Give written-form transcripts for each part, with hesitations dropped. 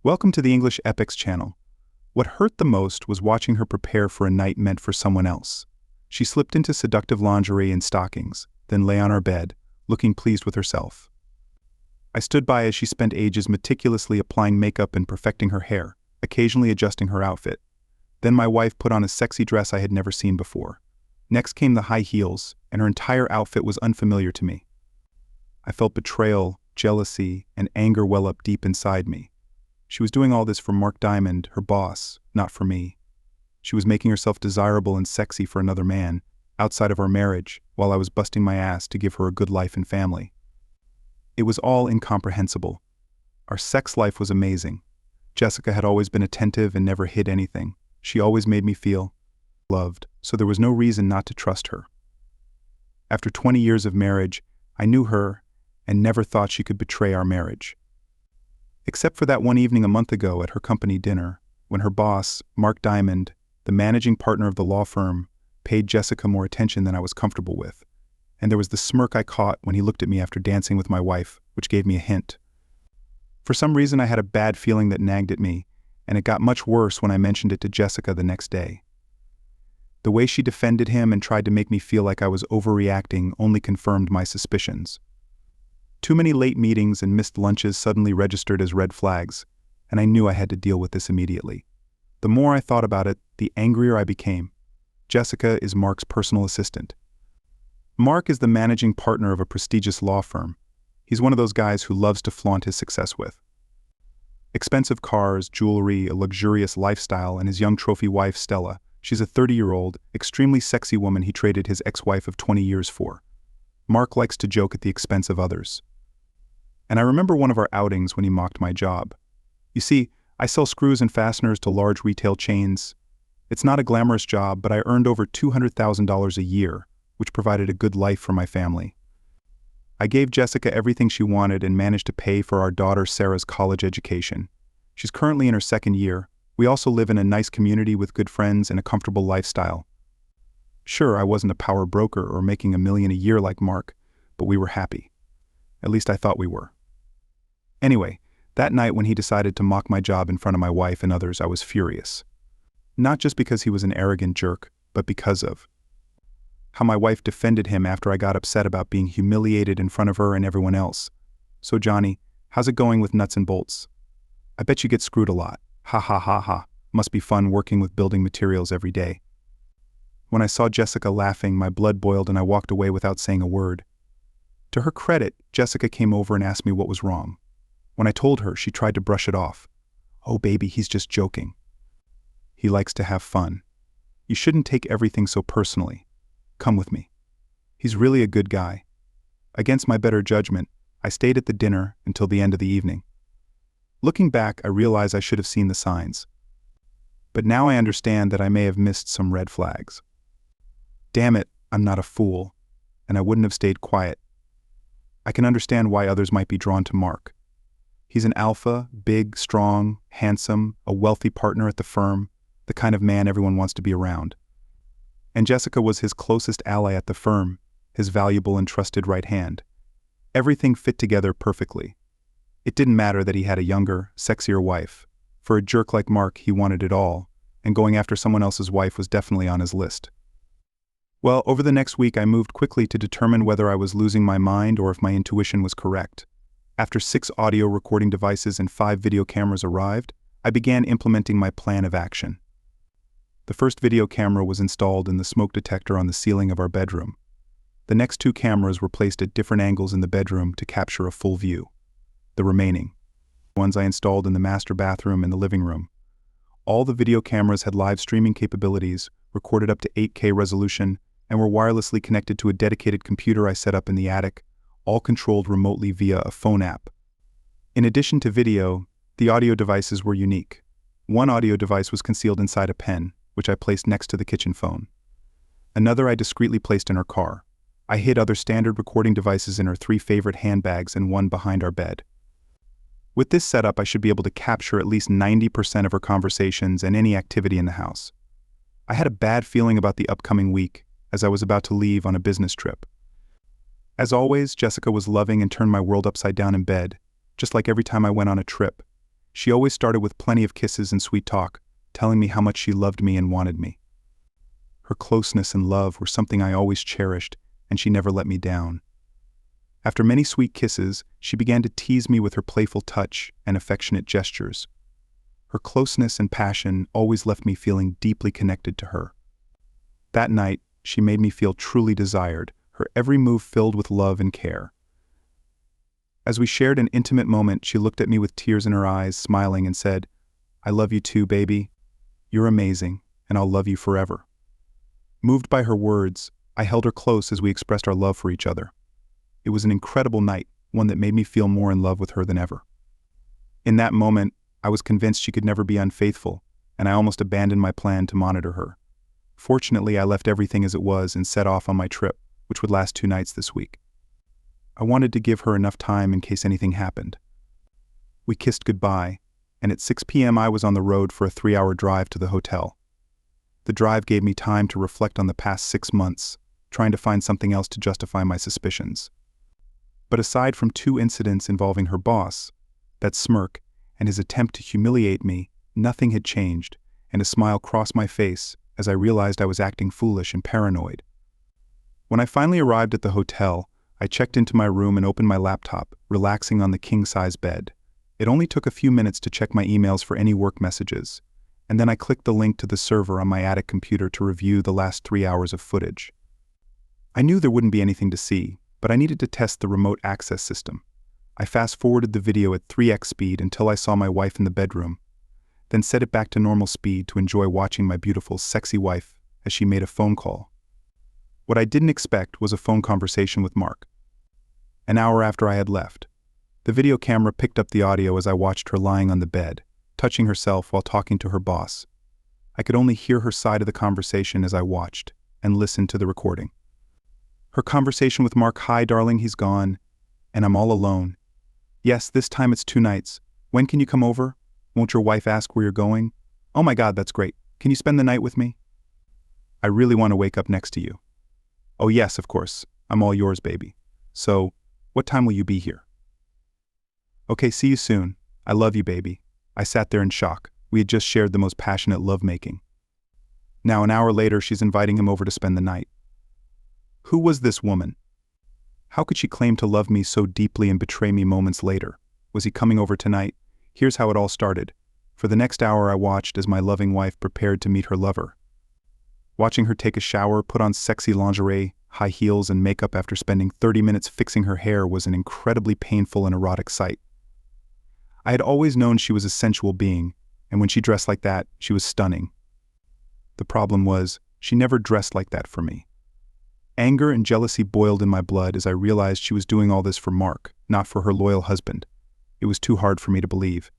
Welcome to the English Epics channel. What hurt the most was watching her prepare for a night meant for someone else. She slipped into seductive lingerie and stockings, then lay on our bed, looking pleased with herself. I stood by as she spent ages meticulously applying makeup and perfecting her hair, occasionally adjusting her outfit. Then my wife put on a sexy dress I had never seen before. Next came the high heels, and her entire outfit was unfamiliar to me. I felt betrayal, jealousy, and anger well up deep inside me. She was doing all this for Mark Diamond, her boss, not for me. She was making herself desirable and sexy for another man, outside of our marriage, while I was busting my ass to give her a good life and family. It was all incomprehensible. Our sex life was amazing. Jessica had always been attentive and never hid anything. She always made me feel loved, so there was no reason not to trust her. After 20 years of marriage, I knew her and never thought she could betray our marriage. Except for that one evening a month ago at her company dinner, when her boss, Mark Diamond, the managing partner of the law firm, paid Jessica more attention than I was comfortable with. And there was the smirk I caught when he looked at me after dancing with my wife, which gave me a hint. For some reason I had a bad feeling that nagged at me, and it got much worse when I mentioned it to Jessica the next day. The way she defended him and tried to make me feel like I was overreacting only confirmed my suspicions. Too many late meetings and missed lunches suddenly registered as red flags, and I knew I had to deal with this immediately. The more I thought about it, the angrier I became. Jessica is Mark's personal assistant. Mark is the managing partner of a prestigious law firm. He's one of those guys who loves to flaunt his success with expensive cars, jewelry, a luxurious lifestyle, and his young trophy wife, Stella. She's a 30-year-old, extremely sexy woman he traded his ex-wife of 20 years for. Mark likes to joke at the expense of others. And I remember one of our outings when he mocked my job. You see, I sell screws and fasteners to large retail chains. It's not a glamorous job, but I earned over $200,000 a year, which provided a good life for my family. I gave Jessica everything she wanted and managed to pay for our daughter Sarah's college education. She's currently in her second year. We also live in a nice community with good friends and a comfortable lifestyle. Sure, I wasn't a power broker or making $1 million a year like Mark, but we were happy. At least I thought we were. Anyway, that night when he decided to mock my job in front of my wife and others, I was furious. Not just because he was an arrogant jerk, but because of how my wife defended him after I got upset about being humiliated in front of her and everyone else. So Johnny, how's it going with nuts and bolts? I bet you get screwed a lot. Ha ha ha ha. Must be fun working with building materials every day. When I saw Jessica laughing, my blood boiled and I walked away without saying a word. To her credit, Jessica came over and asked me what was wrong. When I told her, she tried to brush it off. Oh baby, he's just joking. He likes to have fun. You shouldn't take everything so personally. Come with me. He's really a good guy. Against my better judgment, I stayed at the dinner until the end of the evening. Looking back, I realize I should have seen the signs. But now I understand that I may have missed some red flags. Damn it, I'm not a fool, and I wouldn't have stayed quiet. I can understand why others might be drawn to Mark. He's an alpha, big, strong, handsome, a wealthy partner at the firm, the kind of man everyone wants to be around. And Jessica was his closest ally at the firm, his valuable and trusted right hand. Everything fit together perfectly. It didn't matter that he had a younger, sexier wife. For a jerk like Mark, he wanted it all, and going after someone else's wife was definitely on his list. Well, over the next week I moved quickly to determine whether I was losing my mind or if my intuition was correct. After 6 audio recording devices and 5 video cameras arrived, I began implementing my plan of action. The first video camera was installed in the smoke detector on the ceiling of our bedroom. The next 2 cameras were placed at different angles in the bedroom to capture a full view. The remaining ones I installed in the master bathroom and the living room. All the video cameras had live streaming capabilities, recorded up to 8K resolution, and were wirelessly connected to a dedicated computer I set up in the attic, all controlled remotely via a phone app. In addition to video, the audio devices were unique. One audio device was concealed inside a pen, which I placed next to the kitchen phone. Another I discreetly placed in her car. I hid other standard recording devices in her 3 favorite handbags and one behind our bed. With this setup, I should be able to capture at least 90% of her conversations and any activity in the house. I had a bad feeling about the upcoming week, as I was about to leave on a business trip. As always, Jessica was loving and turned my world upside down in bed, just like every time I went on a trip. She always started with plenty of kisses and sweet talk, telling me how much she loved me and wanted me. Her closeness and love were something I always cherished, and she never let me down. After many sweet kisses, she began to tease me with her playful touch and affectionate gestures. Her closeness and passion always left me feeling deeply connected to her. That night, she made me feel truly desired, her every move filled with love and care. As we shared an intimate moment, she looked at me with tears in her eyes, smiling and said, "I love you too, baby. You're amazing, and I'll love you forever." Moved by her words, I held her close as we expressed our love for each other. It was an incredible night, one that made me feel more in love with her than ever. In that moment, I was convinced she could never be unfaithful, and I almost abandoned my plan to monitor her. Fortunately, I left everything as it was and set off on my trip, which would last 2 nights this week. I wanted to give her enough time in case anything happened. We kissed goodbye, and at 6 p.m. I was on the road for a 3-hour drive to the hotel. The drive gave me time to reflect on the past 6 months, trying to find something else to justify my suspicions. But aside from 2 incidents involving her boss, that smirk, and his attempt to humiliate me, nothing had changed, and a smile crossed my face as I realized I was acting foolish and paranoid. When I finally arrived at the hotel, I checked into my room and opened my laptop, relaxing on the king-size bed. It only took a few minutes to check my emails for any work messages, and then I clicked the link to the server on my attic computer to review the last 3 hours of footage. I knew there wouldn't be anything to see, but I needed to test the remote access system. I fast-forwarded the video at 3x speed until I saw my wife in the bedroom, then set it back to normal speed to enjoy watching my beautiful, sexy wife as she made a phone call. What I didn't expect was a phone conversation with Mark. An hour after I had left, the video camera picked up the audio as I watched her lying on the bed, touching herself while talking to her boss. I could only hear her side of the conversation as I watched and listened to the recording. Her conversation with Mark: "Hi, darling, he's gone, and I'm all alone. Yes, this time it's 2 nights. When can you come over? Won't your wife ask where you're going? Oh my God, that's great. Can you spend the night with me? I really want to wake up next to you. Oh yes, of course. I'm all yours, baby. So, what time will you be here? Okay, see you soon. I love you, baby." I sat there in shock. We had just shared the most passionate lovemaking. Now, an hour later, she's inviting him over to spend the night. Who was this woman? How could she claim to love me so deeply and betray me moments later? Was he coming over tonight? Here's how it all started. For the next hour, I watched as my loving wife prepared to meet her lover. Watching her take a shower, put on sexy lingerie, high heels, and makeup after spending 30 minutes fixing her hair was an incredibly painful and erotic sight. I had always known she was a sensual being, and when she dressed like that, she was stunning. The problem was, she never dressed like that for me. Anger and jealousy boiled in my blood as I realized she was doing all this for Mark, not for her loyal husband. It was too hard for me to believe.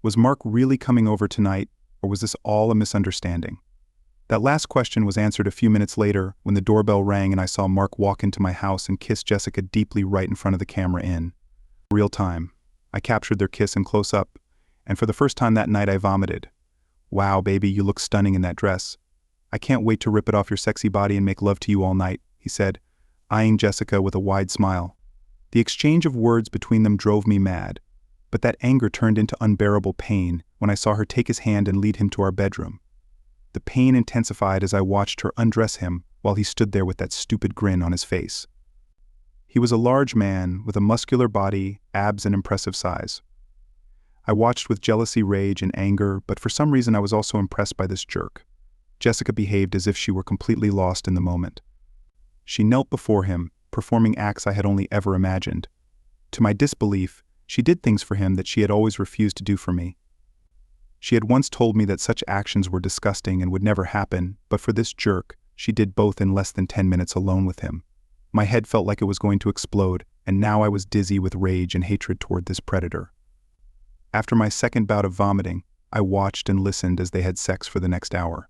Was Mark really coming over tonight, or was this all a misunderstanding? That last question was answered a few minutes later when the doorbell rang and I saw Mark walk into my house and kiss Jessica deeply right in front of the camera in real time. I captured their kiss in close-up, and for the first time that night I vomited. "Wow, baby, you look stunning in that dress. I can't wait to rip it off your sexy body and make love to you all night," he said, eyeing Jessica with a wide smile. The exchange of words between them drove me mad, but that anger turned into unbearable pain when I saw her take his hand and lead him to our bedroom. The pain intensified as I watched her undress him while he stood there with that stupid grin on his face. He was a large man with a muscular body, abs, and impressive size. I watched with jealousy, rage, and anger, but for some reason I was also impressed by this jerk. Jessica behaved as if she were completely lost in the moment. She knelt before him, performing acts I had only ever imagined. To my disbelief, she did things for him that she had always refused to do for me. She had once told me that such actions were disgusting and would never happen, but for this jerk, she did both in less than 10 minutes alone with him. My head felt like it was going to explode, and now I was dizzy with rage and hatred toward this predator. After my second bout of vomiting, I watched and listened as they had sex for the next hour.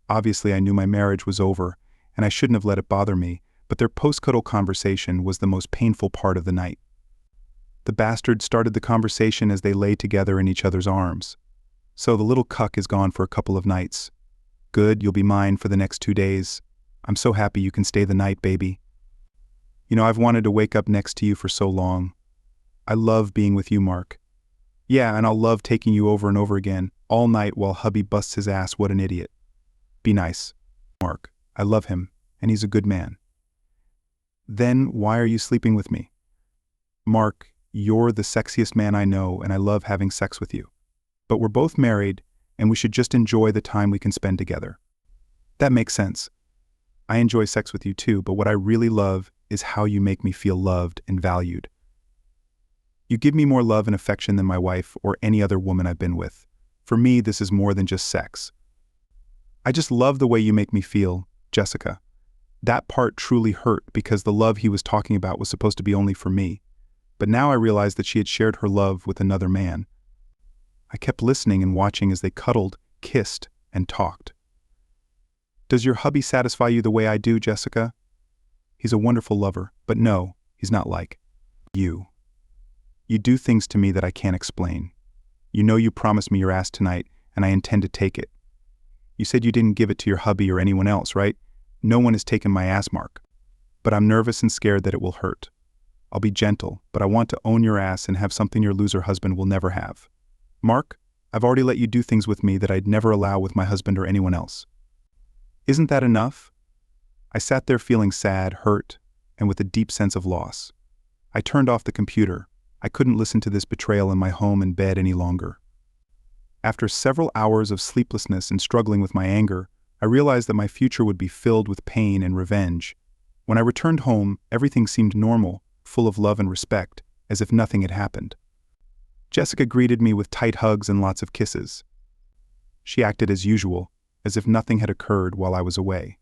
Obviously, I knew my marriage was over, and I shouldn't have let it bother me, but their post-cuddle conversation was the most painful part of the night. The bastard started the conversation as they lay together in each other's arms. "So the little cuck is gone for a couple of nights. Good, you'll be mine for the next 2 days. I'm so happy you can stay the night, baby. You know, I've wanted to wake up next to you for so long. I love being with you, Mark. Yeah, and I'll love taking you over and over again, all night while hubby busts his ass. What an idiot. Be nice. Mark, I love him, and he's a good man. Then why are you sleeping with me? Mark, you're the sexiest man I know, and I love having sex with you. But we're both married, and we should just enjoy the time we can spend together. That makes sense. I enjoy sex with you too, but what I really love is how you make me feel loved and valued. You give me more love and affection than my wife or any other woman I've been with. For me, this is more than just sex. I just love the way you make me feel, Jessica. That part truly hurt because the love he was talking about was supposed to be only for me. But now I realized that she had shared her love with another man. I kept listening and watching as they cuddled, kissed, and talked. Does your hubby satisfy you the way I do, Jessica? He's a wonderful lover, but no, he's not like you. You do things to me that I can't explain. You know you promised me your ass tonight, and I intend to take it. You said you didn't give it to your hubby or anyone else, right? No one has taken my ass, Mark. But I'm nervous and scared that it will hurt. I'll be gentle, but I want to own your ass and have something your loser husband will never have. Mark, I've already let you do things with me that I'd never allow with my husband or anyone else. Isn't that enough? I sat there feeling sad, hurt, and with a deep sense of loss. I turned off the computer. I couldn't listen to this betrayal in my home and bed any longer. After several hours of sleeplessness and struggling with my anger, I realized that my future would be filled with pain and revenge. When I returned home, everything seemed normal, full of love and respect, as if nothing had happened. Jessica greeted me with tight hugs and lots of kisses. She acted as usual, as if nothing had occurred while I was away.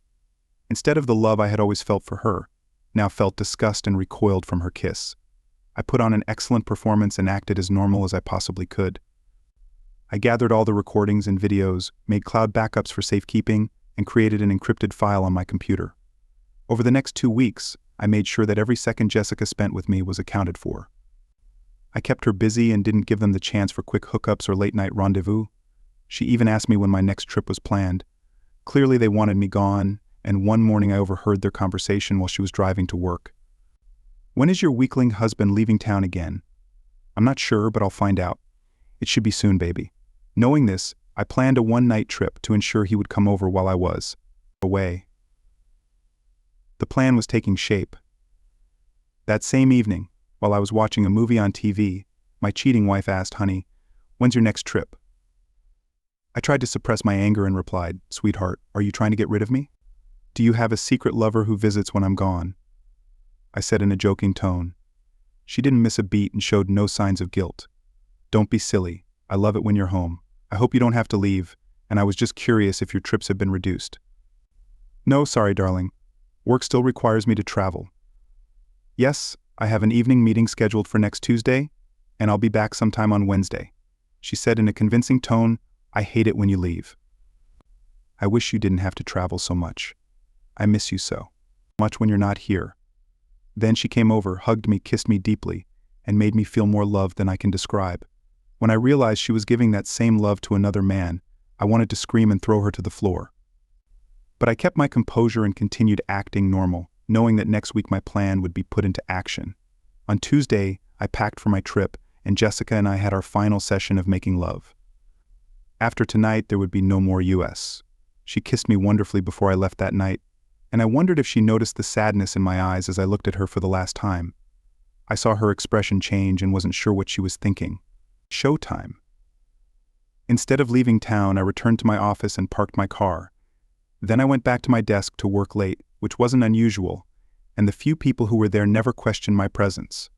Instead of the love I had always felt for her, now felt disgust and recoiled from her kiss. I put on an excellent performance and acted as normal as I possibly could. I gathered all the recordings and videos, made cloud backups for safekeeping, and created an encrypted file on my computer. Over the next 2 weeks, I made sure that every second Jessica spent with me was accounted for. I kept her busy and didn't give them the chance for quick hookups or late-night rendezvous. She even asked me when my next trip was planned. Clearly they wanted me gone, and one morning I overheard their conversation while she was driving to work. When is your weakling husband leaving town again? I'm not sure, but I'll find out. It should be soon, baby. Knowing this, I planned a one-night trip to ensure he would come over while I was away. The plan was taking shape. That same evening, while I was watching a movie on TV, my cheating wife asked, "Honey, when's your next trip?" I tried to suppress my anger and replied, "Sweetheart, are you trying to get rid of me? Do you have a secret lover who visits when I'm gone?" I said in a joking tone. She didn't miss a beat and showed no signs of guilt. "Don't be silly. I love it when you're home. I hope you don't have to leave, and I was just curious if your trips have been reduced." "No, sorry, darling. Work still requires me to travel. Yes, I have an evening meeting scheduled for next Tuesday, and I'll be back sometime on Wednesday," she said in a convincing tone. "I hate it when you leave. I wish you didn't have to travel so much. I miss you so much when you're not here." Then she came over, hugged me, kissed me deeply, and made me feel more loved than I can describe. When I realized she was giving that same love to another man, I wanted to scream and throw her to the floor. But I kept my composure and continued acting normal, knowing that next week my plan would be put into action. On Tuesday, I packed for my trip, and Jessica and I had our final session of making love. After tonight, there would be no more US. She kissed me wonderfully before I left that night, and I wondered if she noticed the sadness in my eyes as I looked at her for the last time. I saw her expression change and wasn't sure what she was thinking. Showtime. Instead of leaving town, I returned to my office and parked my car. Then I went back to my desk to work late, which wasn't unusual, and the few people who were there never questioned my presence.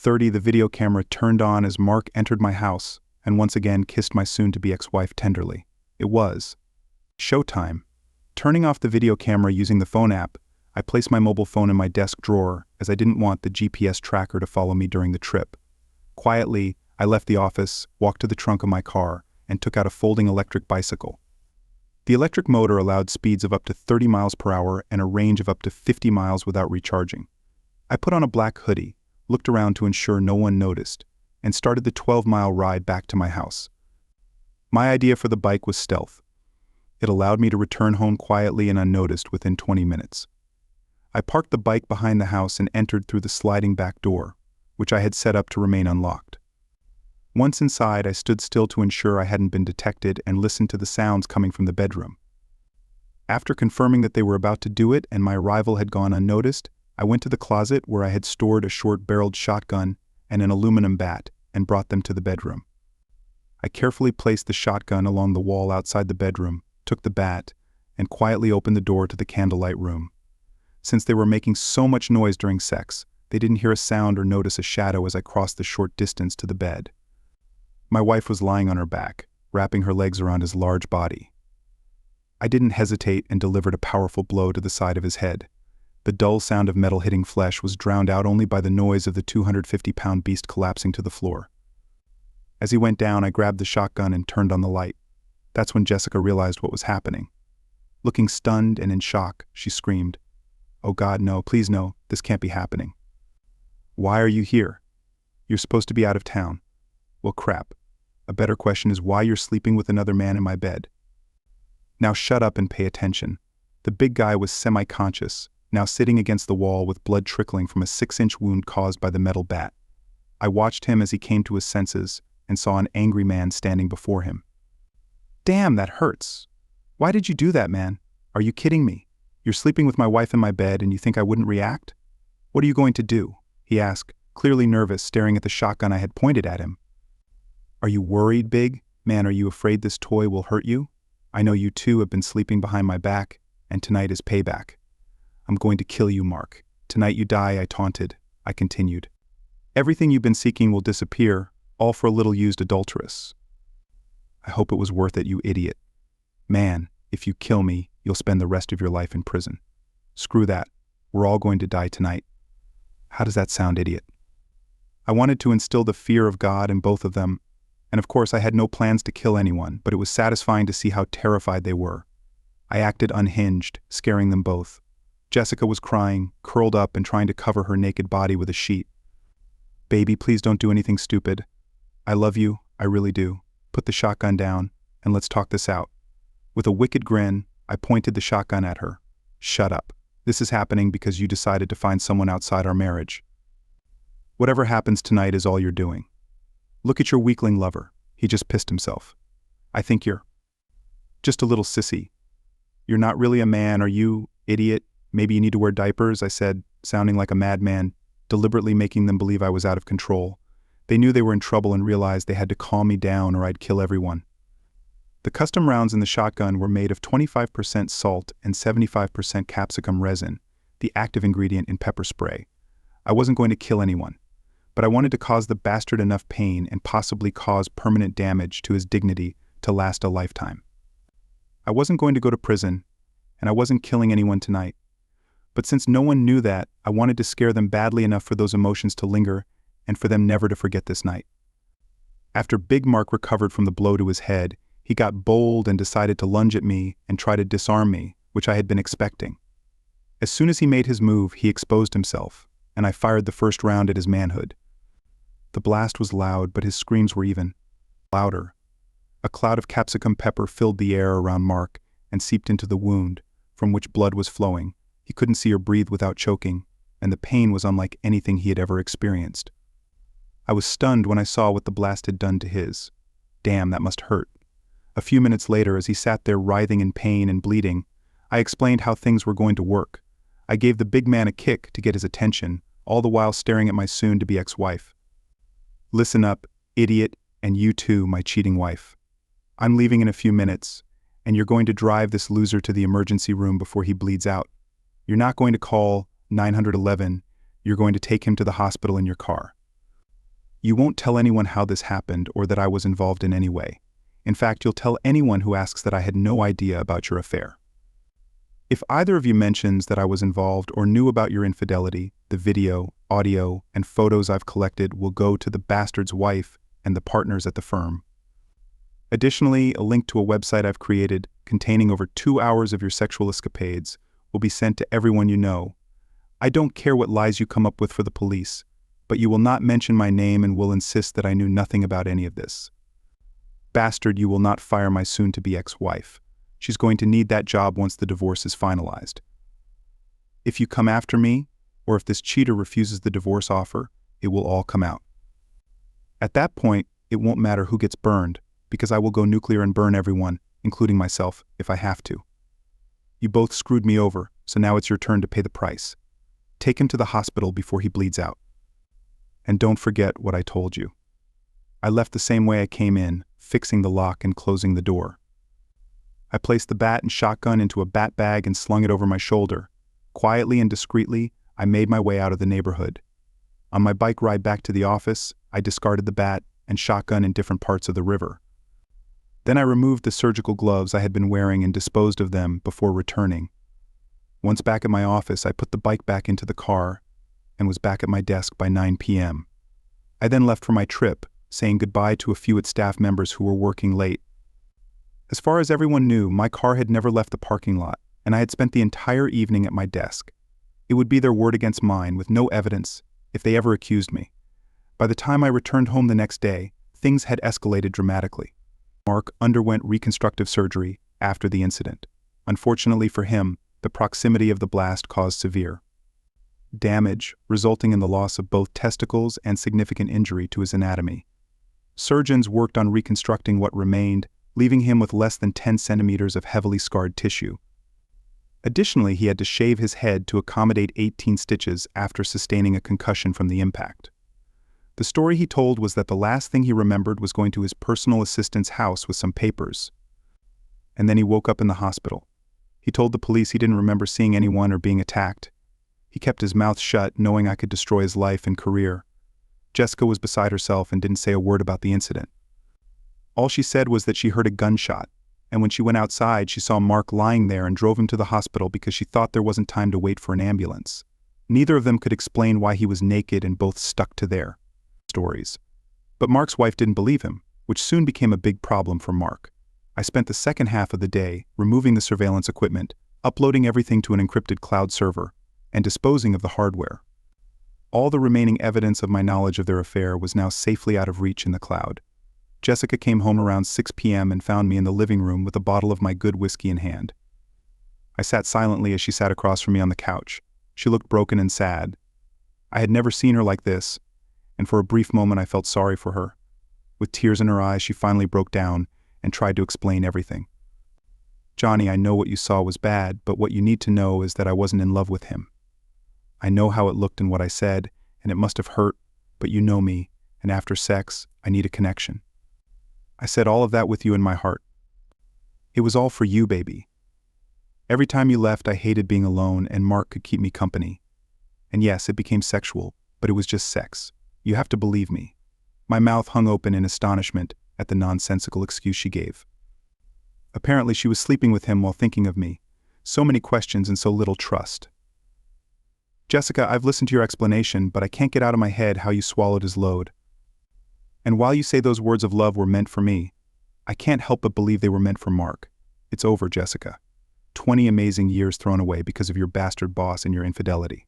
The video camera turned on as Mark entered my house and once again kissed my soon-to-be ex-wife tenderly. It was showtime. Turning off the video camera using the phone app, I placed my mobile phone in my desk drawer as I didn't want the GPS tracker to follow me during the trip. Quietly, I left the office, walked to the trunk of my car, and took out a folding electric bicycle. The electric motor allowed speeds of up to 30 miles per hour and a range of up to 50 miles without recharging. I put on a black hoodie, looked around to ensure no one noticed, and started the 12-mile ride back to my house. My idea for the bike was stealth. It allowed me to return home quietly and unnoticed within 20 minutes. I parked the bike behind the house and entered through the sliding back door, which I had set up to remain unlocked. Once inside, I stood still to ensure I hadn't been detected and listened to the sounds coming from the bedroom. After confirming that they were about to do it and my arrival had gone unnoticed, I went to the closet where I had stored a short-barreled shotgun and an aluminum bat and brought them to the bedroom. I carefully placed the shotgun along the wall outside the bedroom, took the bat, and quietly opened the door to the candlelight room. Since they were making so much noise during sex, they didn't hear a sound or notice a shadow as I crossed the short distance to the bed. My wife was lying on her back, wrapping her legs around his large body. I didn't hesitate and delivered a powerful blow to the side of his head. The dull sound of metal hitting flesh was drowned out only by the noise of the 250-pound beast collapsing to the floor. As he went down, I grabbed the shotgun and turned on the light. That's when Jessica realized what was happening. Looking stunned and in shock, she screamed, "Oh God, no, please no, this can't be happening." "Why are you here? You're supposed to be out of town." "Well, crap. A better question is why you're sleeping with another man in my bed." "Now shut up and pay attention." The big guy was semi-conscious, now sitting against the wall with blood trickling from a 6-inch wound caused by the metal bat. I watched him as he came to his senses and saw an angry man standing before him. "Damn, that hurts. Why did you do that, man? Are you kidding me? You're sleeping with my wife in my bed and you think I wouldn't react? What are you going to do?" he asked, clearly nervous, staring at the shotgun I had pointed at him. "Are you worried, Big? Man, are you afraid this toy will hurt you? I know you too have been sleeping behind my back, and tonight is payback. I'm going to kill you, Mark. Tonight you die," I taunted. I continued. "Everything you've been seeking will disappear, all for a little used adulteress. I hope it was worth it, you idiot. Man, if you kill me, you'll spend the rest of your life in prison. Screw that. We're all going to die tonight." How does that sound, idiot? I wanted to instill the fear of God in both of them, and of course I had no plans to kill anyone, but it was satisfying to see how terrified they were. I acted unhinged, scaring them both. Jessica was crying, curled up and trying to cover her naked body with a sheet. "Baby, please don't do anything stupid. I love you, I really do. Put the shotgun down, and let's talk this out." With a wicked grin, I pointed the shotgun at her. "Shut up. This is happening because you decided to find someone outside our marriage. Whatever happens tonight is all you're doing. Look at your weakling lover. He just pissed himself. I think you're just a little sissy. You're not really a man, are you, idiot? Maybe you need to wear diapers," I said, sounding like a madman, deliberately making them believe I was out of control. They knew they were in trouble and realized they had to calm me down or I'd kill everyone. The custom rounds in the shotgun were made of 25% salt and 75% capsicum resin, the active ingredient in pepper spray. I wasn't going to kill anyone, but I wanted to cause the bastard enough pain and possibly cause permanent damage to his dignity to last a lifetime. I wasn't going to go to prison, and I wasn't killing anyone tonight. But since no one knew that, I wanted to scare them badly enough for those emotions to linger and for them never to forget this night. After Big Mark recovered from the blow to his head, he got bold and decided to lunge at me and try to disarm me, which I had been expecting. As soon as he made his move, he exposed himself, and I fired the first round at his manhood. The blast was loud, but his screams were even louder. A cloud of capsicum pepper filled the air around Mark and seeped into the wound, from which blood was flowing. He couldn't see or breathe without choking, and the pain was unlike anything he had ever experienced. I was stunned when I saw what the blast had done to his. Damn, that must hurt. A few minutes later, as he sat there writhing in pain and bleeding, I explained how things were going to work. I gave the big man a kick to get his attention, all the while staring at my soon-to-be ex-wife. "Listen up, idiot, and you too, my cheating wife. I'm leaving in a few minutes, and you're going to drive this loser to the emergency room before he bleeds out. You're not going to call 911, you're going to take him to the hospital in your car. You won't tell anyone how this happened or that I was involved in any way. In fact, you'll tell anyone who asks that I had no idea about your affair. If either of you mentions that I was involved or knew about your infidelity, the video, audio, and photos I've collected will go to the bastard's wife and the partners at the firm. Additionally, a link to a website I've created containing over 2 hours of your sexual escapades will be sent to everyone you know. I don't care what lies you come up with for the police, but you will not mention my name and will insist that I knew nothing about any of this. Bastard, you will not fire my soon-to-be ex-wife. She's going to need that job once the divorce is finalized. If you come after me, or if this cheater refuses the divorce offer, it will all come out." At that point, it won't matter who gets burned, because I will go nuclear and burn everyone, including myself, if I have to. You both screwed me over, so now it's your turn to pay the price. Take him to the hospital before he bleeds out. And don't forget what I told you. I left the same way I came in, fixing the lock and closing the door. I placed the bat and shotgun into a bat bag and slung it over my shoulder. Quietly and discreetly, I made my way out of the neighborhood. On my bike ride back to the office, I discarded the bat and shotgun in different parts of the river. Then I removed the surgical gloves I had been wearing and disposed of them before returning. Once back at my office, I put the bike back into the car and was back at my desk by 9 p.m. I then left for my trip, saying goodbye to a few staff members who were working late. As far as everyone knew, my car had never left the parking lot, and I had spent the entire evening at my desk. It would be their word against mine, with no evidence, if they ever accused me. By the time I returned home the next day, things had escalated dramatically. Mark underwent reconstructive surgery after the incident. Unfortunately for him, the proximity of the blast caused severe damage, resulting in the loss of both testicles and significant injury to his anatomy. Surgeons worked on reconstructing what remained, leaving him with less than 10 centimeters of heavily scarred tissue. Additionally, he had to shave his head to accommodate 18 stitches after sustaining a concussion from the impact. The story he told was that the last thing he remembered was going to his personal assistant's house with some papers. And then he woke up in the hospital. He told the police he didn't remember seeing anyone or being attacked. He kept his mouth shut, knowing I could destroy his life and career. Jessica was beside herself and didn't say a word about the incident. All she said was that she heard a gunshot, and when she went outside, she saw Mark lying there and drove him to the hospital because she thought there wasn't time to wait for an ambulance. Neither of them could explain why he was naked, and both stuck to their stories. But Mark's wife didn't believe him, which soon became a big problem for Mark. I spent the second half of the day removing the surveillance equipment, uploading everything to an encrypted cloud server, and disposing of the hardware. All the remaining evidence of my knowledge of their affair was now safely out of reach in the cloud. Jessica came home around 6 p.m. and found me in the living room with a bottle of my good whiskey in hand. I sat silently as she sat across from me on the couch. She looked broken and sad. I had never seen her like this, and for a brief moment I felt sorry for her. With tears in her eyes, she finally broke down and tried to explain everything. "Johnny, I know what you saw was bad, but what you need to know is that I wasn't in love with him. I know how it looked and what I said, and it must have hurt, but you know me, and after sex, I need a connection. I said all of that with you in my heart. It was all for you, baby. Every time you left, I hated being alone, and Mark could keep me company. And yes, it became sexual, but it was just sex. You have to believe me." My mouth hung open in astonishment at the nonsensical excuse she gave. Apparently she was sleeping with him while thinking of me. So many questions and so little trust. "Jessica, I've listened to your explanation, but I can't get out of my head how you swallowed his load. And while you say those words of love were meant for me, I can't help but believe they were meant for Mark. It's over, Jessica. 20 amazing years thrown away because of your bastard boss and your infidelity.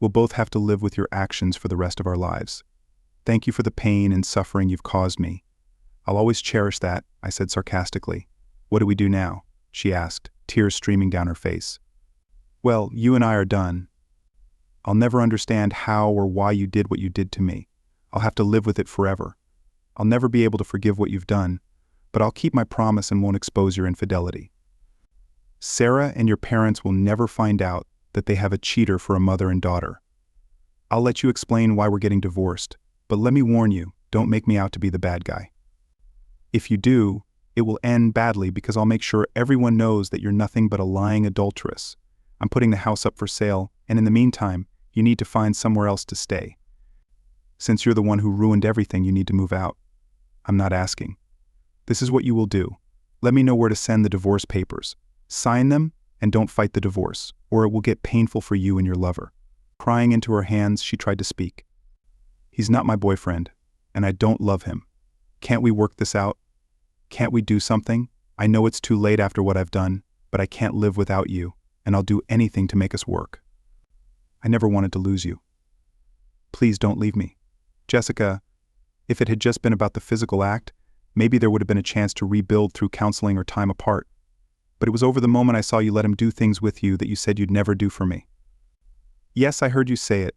We'll both have to live with your actions for the rest of our lives. Thank you for the pain and suffering you've caused me. I'll always cherish that," I said sarcastically. "What do we do now?" she asked, tears streaming down her face. "Well, you and I are done. I'll never understand how or why you did what you did to me. I'll have to live with it forever. I'll never be able to forgive what you've done, but I'll keep my promise and won't expose your infidelity. Sarah and your parents will never find out that they have a cheater for a mother and daughter. I'll let you explain why we're getting divorced, but let me warn you, don't make me out to be the bad guy. If you do, it will end badly because I'll make sure everyone knows that you're nothing but a lying adulteress. I'm putting the house up for sale, and in the meantime, you need to find somewhere else to stay. Since you're the one who ruined everything, you need to move out. I'm not asking. This is what you will do. Let me know where to send the divorce papers. Sign them, and don't fight the divorce, or it will get painful for you and your lover." Crying into her hands, she tried to speak. "He's not my boyfriend, and I don't love him. Can't we work this out? Can't we do something? I know it's too late after what I've done, but I can't live without you, and I'll do anything to make us work. I never wanted to lose you. Please don't leave me. Jessica, if it had just been about the physical act, maybe there would have been a chance to rebuild through counseling or time apart. But it was over the moment I saw you let him do things with you that you said you'd never do for me. Yes, I heard you say it.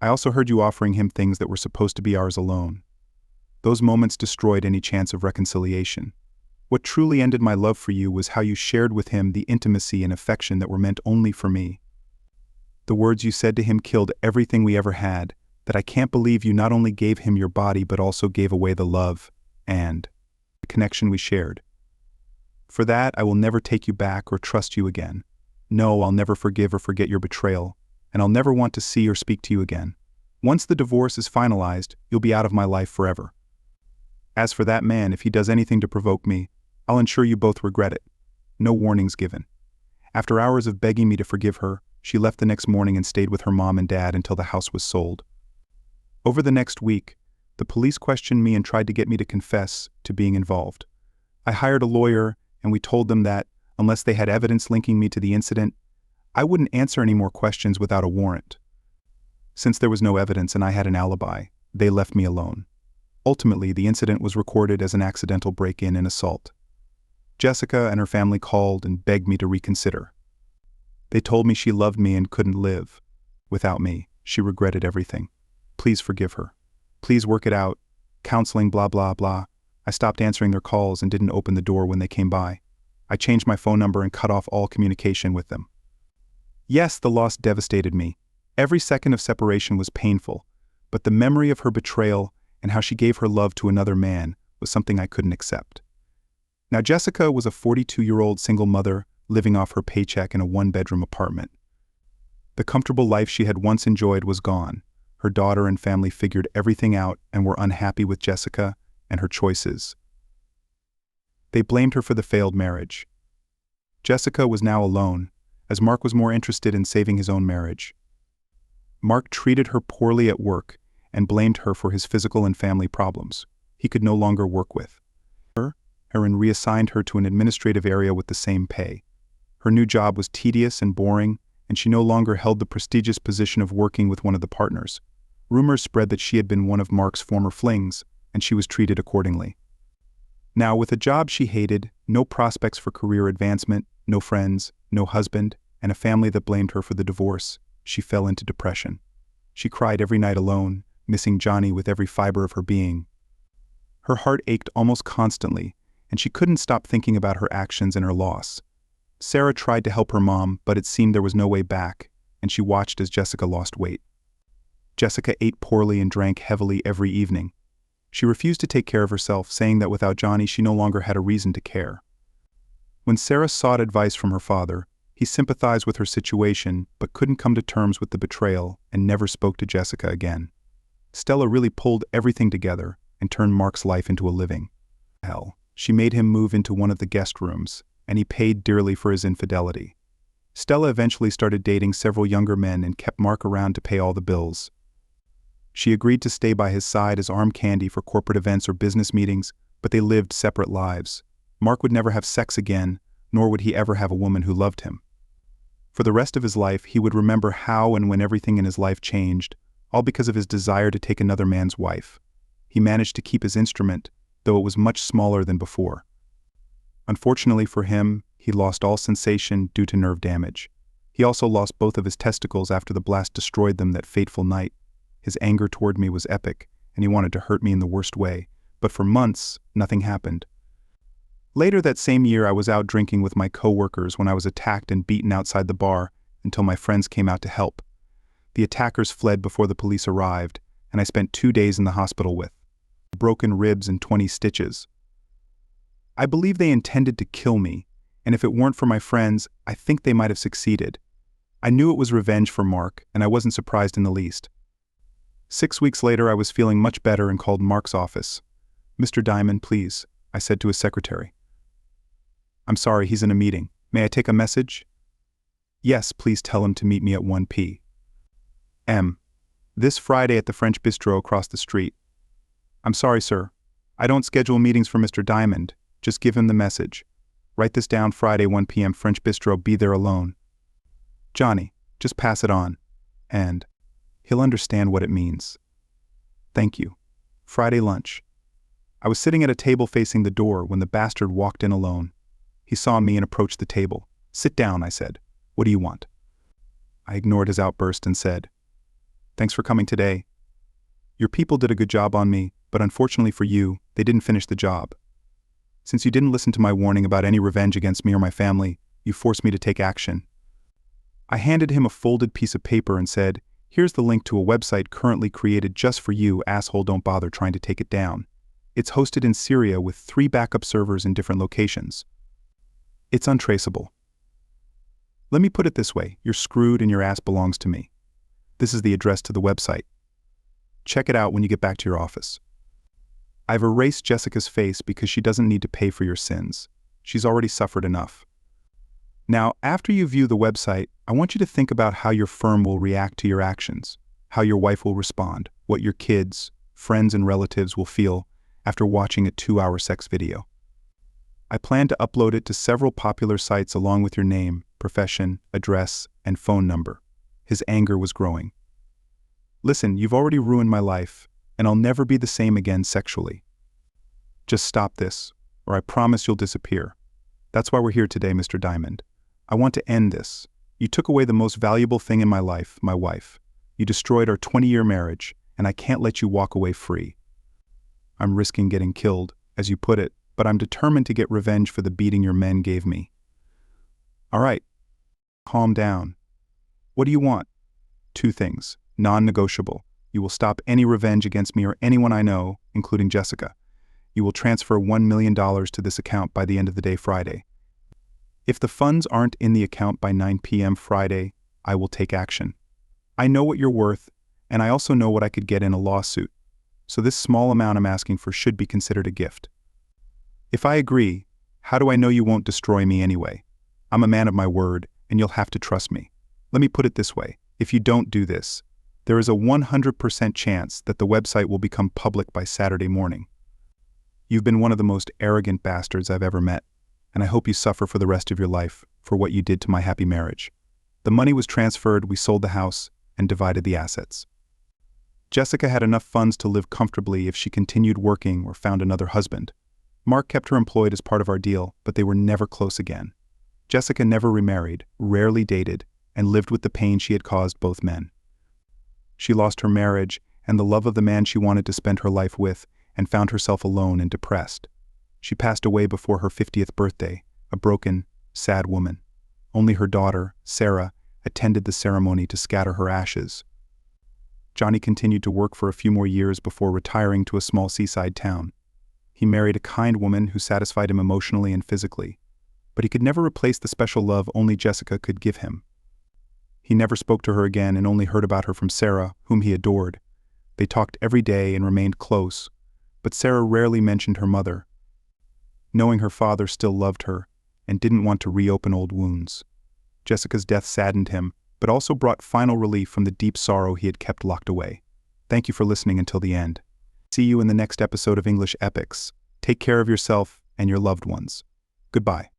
I also heard you offering him things that were supposed to be ours alone. Those moments destroyed any chance of reconciliation. What truly ended my love for you was how you shared with him the intimacy and affection that were meant only for me. The words you said to him killed everything we ever had, that I can't believe you not only gave him your body but also gave away the love and the connection we shared. For that, I will never take you back or trust you again. No, I'll never forgive or forget your betrayal, and I'll never want to see or speak to you again. Once the divorce is finalized, you'll be out of my life forever. As for that man, if he does anything to provoke me, I'll ensure you both regret it. No warnings given. After hours of begging me to forgive her, she left the next morning and stayed with her mom and dad until the house was sold. Over the next week, the police questioned me and tried to get me to confess to being involved. I hired a lawyer, and we told them that, unless they had evidence linking me to the incident, I wouldn't answer any more questions without a warrant. Since there was no evidence and I had an alibi, they left me alone. Ultimately, the incident was recorded as an accidental break-in and assault. Jessica and her family called and begged me to reconsider. They told me she loved me and couldn't live without me. She regretted everything. Please forgive her. Please work it out. Counseling, blah, blah, blah. I stopped answering their calls and didn't open the door when they came by. I changed my phone number and cut off all communication with them. Yes, the loss devastated me. Every second of separation was painful, but the memory of her betrayal and how she gave her love to another man was something I couldn't accept. Now, Jessica was a 42-year-old single mother living off her paycheck in a one-bedroom apartment. The comfortable life she had once enjoyed was gone. Her daughter and family figured everything out and were unhappy with Jessica and her choices. They blamed her for the failed marriage. Jessica was now alone, as Mark was more interested in saving his own marriage. Mark treated her poorly at work and blamed her for his physical and family problems he could no longer work with her and reassigned her to an administrative area with the same pay. Her new job was tedious and boring, and she no longer held the prestigious position of working with one of the partners. Rumors spread that she had been one of Mark's former flings, and she was treated accordingly. Now, with a job she hated, no prospects for career advancement, no friends, no husband, and a family that blamed her for the divorce, she fell into depression. She cried every night alone, missing Johnny with every fiber of her being. Her heart ached almost constantly, and she couldn't stop thinking about her actions and her loss. Sarah tried to help her mom, but it seemed there was no way back, and she watched as Jessica lost weight. Jessica ate poorly and drank heavily every evening. She refused to take care of herself, saying that without Johnny she no longer had a reason to care. When Sarah sought advice from her father, he sympathized with her situation but couldn't come to terms with the betrayal and never spoke to Jessica again. Stella really pulled everything together and turned Mark's life into a living hell. She made him move into one of the guest rooms, and he paid dearly for his infidelity. Stella eventually started dating several younger men and kept Mark around to pay all the bills. She agreed to stay by his side as arm candy for corporate events or business meetings, but they lived separate lives. Mark would never have sex again, nor would he ever have a woman who loved him. For the rest of his life, he would remember how and when everything in his life changed, all because of his desire to take another man's wife. He managed to keep his instrument, though it was much smaller than before. Unfortunately for him, he lost all sensation due to nerve damage. He also lost both of his testicles after the blast destroyed them that fateful night. His anger toward me was epic, and he wanted to hurt me in the worst way, but for months, nothing happened. Later that same year, I was out drinking with my co-workers when I was attacked and beaten outside the bar until my friends came out to help. The attackers fled before the police arrived, and I spent 2 days in the hospital with broken ribs and 20 stitches. I believe they intended to kill me, and if it weren't for my friends, I think they might have succeeded. I knew it was revenge for Mark, and I wasn't surprised in the least. 6 weeks later, I was feeling much better and called Mark's office. "Mr. Diamond, please," I said to his secretary. "I'm sorry, he's in a meeting. May I take a message?" "Yes, please tell him to meet me at 1 p.m. this Friday at the French Bistro across the street." "I'm sorry, sir. I don't schedule meetings for Mr. Diamond. Just give him the message. Write this down: Friday, 1 p.m. French Bistro, be there alone. Johnny, just pass it on. And he'll understand what it means. Thank you." Friday lunch. I was sitting at a table facing the door when the bastard walked in alone. He saw me and approached the table. "Sit down," I said. "What do you want?" I ignored his outburst and said, "Thanks for coming today. Your people did a good job on me, but unfortunately for you, they didn't finish the job. Since you didn't listen to my warning about any revenge against me or my family, you forced me to take action. I handed him a folded piece of paper and said, "Here's the link to a website currently created just for you, asshole, don't bother trying to take it down. It's hosted in Syria with 3 backup servers in different locations. It's untraceable. Let me put it this way, you're screwed and your ass belongs to me. This is the address to the website. Check it out when you get back to your office." I've erased Jessica's face because she doesn't need to pay for your sins. She's already suffered enough. Now, after you view the website, I want you to think about how your firm will react to your actions, how your wife will respond, what your kids, friends, and relatives will feel after watching a 2-hour sex video. I plan to upload it to several popular sites along with your name, profession, address, and phone number. His anger was growing. "Listen, you've already ruined my life, and I'll never be the same again sexually. Just stop this, or I promise you'll disappear. That's why we're here today, Mr. Diamond. I want to end this. You took away the most valuable thing in my life, my wife. You destroyed our 20-year marriage, and I can't let you walk away free. I'm risking getting killed, as you put it, but I'm determined to get revenge for the beating your men gave me." "All right. Calm down. What do you want?" "2 things, non-negotiable. You will stop any revenge against me or anyone I know, including Jessica. You will transfer $1 million to this account by the end of the day Friday. If the funds aren't in the account by 9 p.m. Friday, I will take action. I know what you're worth, and I also know what I could get in a lawsuit. So this small amount I'm asking for should be considered a gift. If I agree, how do I know you won't destroy me anyway? I'm a man of my word, and you'll have to trust me. Let me put it this way. If you don't do this, there is a 100% chance that the website will become public by Saturday morning. You've been one of the most arrogant bastards I've ever met, and I hope you suffer for the rest of your life for what you did to my happy marriage." The money was transferred, we sold the house, and divided the assets. Jessica had enough funds to live comfortably if she continued working or found another husband. Mark kept her employed as part of our deal, but they were never close again. Jessica never remarried, rarely dated, and lived with the pain she had caused both men. She lost her marriage and the love of the man she wanted to spend her life with, and found herself alone and depressed. She passed away before her 50th birthday, a broken, sad woman. Only her daughter, Sarah, attended the ceremony to scatter her ashes. Johnny continued to work for a few more years before retiring to a small seaside town. He married a kind woman who satisfied him emotionally and physically, but he could never replace the special love only Jessica could give him. He never spoke to her again and only heard about her from Sarah, whom he adored. They talked every day and remained close, but Sarah rarely mentioned her mother, knowing her father still loved her and didn't want to reopen old wounds. Jessica's death saddened him, but also brought final relief from the deep sorrow he had kept locked away. Thank you for listening until the end. See you in the next episode of English Epics. Take care of yourself and your loved ones. Goodbye.